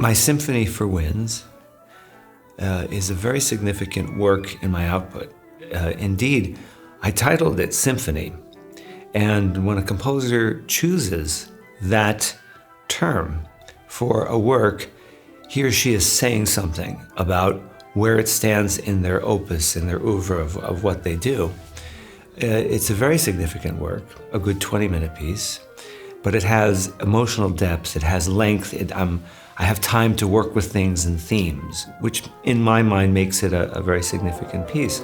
My Symphony for Winds is a very significant work in my output. Indeed, I titled it Symphony, and when a composer chooses that term for a work, he or she is saying something about where it stands in their opus, in their oeuvre of what they do. It's a very significant work, a good 20-minute piece, but it has emotional depth, it has length, I have time to work with things and themes, which in my mind makes it a very significant piece.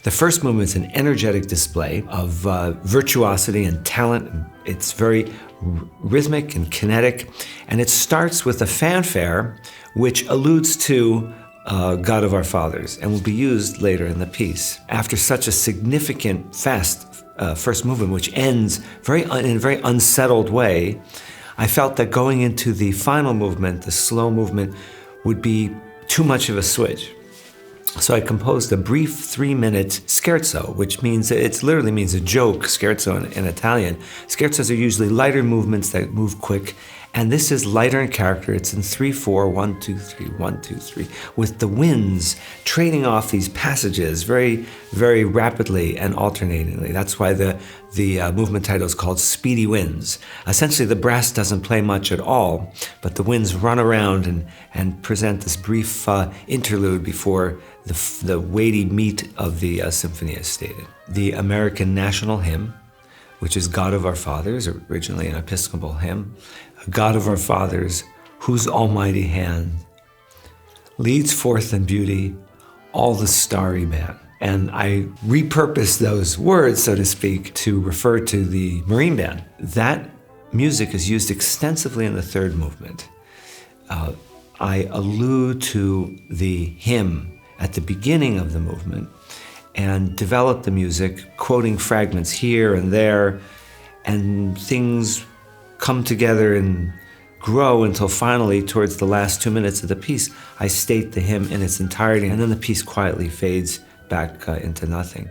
The first movement is an energetic display of virtuosity and talent. It's very rhythmic and kinetic, and it starts with a fanfare which alludes to God of our fathers and will be used later in the piece. After such a significant, fast first movement, which ends in a very unsettled way, I felt that going into the final movement, the slow movement, would be too much of a switch. So I composed a brief 3-minute scherzo, which means, it literally means a joke, scherzo in Italian. Scherzos are usually lighter movements that move quick, and this is lighter in character. It's in 3/4, 1, 2, 3, 1, 2, 3, with the winds trading off these passages very, very rapidly and alternatingly. That's why the movement title is called Speedy Winds. Essentially, the brass doesn't play much at all, but the winds run around and present this brief interlude before the weighty meat of the symphony is stated. The American national hymn, which is God of our fathers, originally an Episcopal hymn, God of our fathers, whose almighty hand leads forth in beauty all the starry band. And I repurposed those words, so to speak, to refer to the Marine Band. That music is used extensively in the third movement. I allude to the hymn at the beginning of the movement and develop the music, quoting fragments here and there, and things come together and grow until finally, towards the last 2 minutes of the piece, I state the hymn in its entirety, and then the piece quietly fades back into nothing.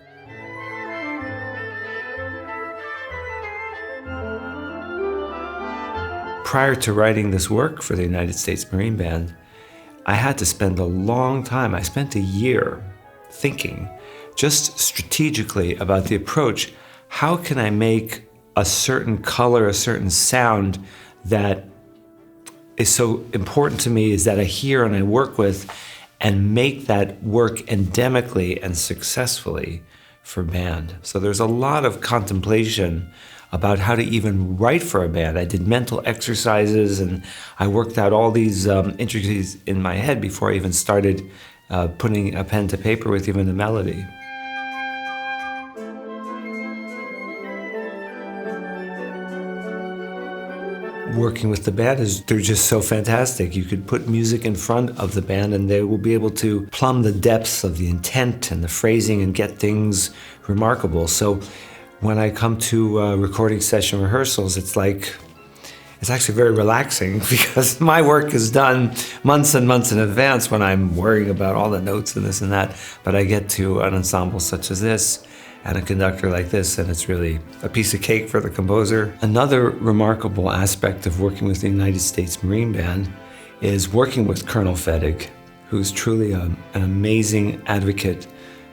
Prior to writing this work for the United States Marine Band, I had to spend a long time. I spent a year thinking just strategically about the approach. How can I make a certain color, a certain sound that is so important to me, is that I hear and I work with, and make that work endemically and successfully for band? So there's a lot of contemplation about how to even write for a band. I did mental exercises and I worked out all these intricacies in my head before I even started putting a pen to paper with even the melody. Working with the band they're just so fantastic. You could put music in front of the band and they will be able to plumb the depths of the intent and the phrasing and get things remarkable. So when I come to recording session rehearsals, it's actually very relaxing because my work is done months and months in advance when I'm worrying about all the notes and this and that. But I get to an ensemble such as this and a conductor like this, and it's really a piece of cake for the composer. Another remarkable aspect of working with the United States Marine Band is working with Colonel Fedig, who's truly an amazing advocate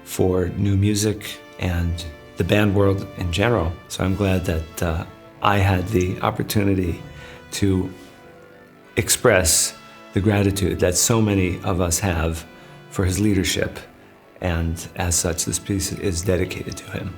for new music and the band world in general. So I'm glad that I had the opportunity to express the gratitude that so many of us have for his leadership. And as such, this piece is dedicated to him.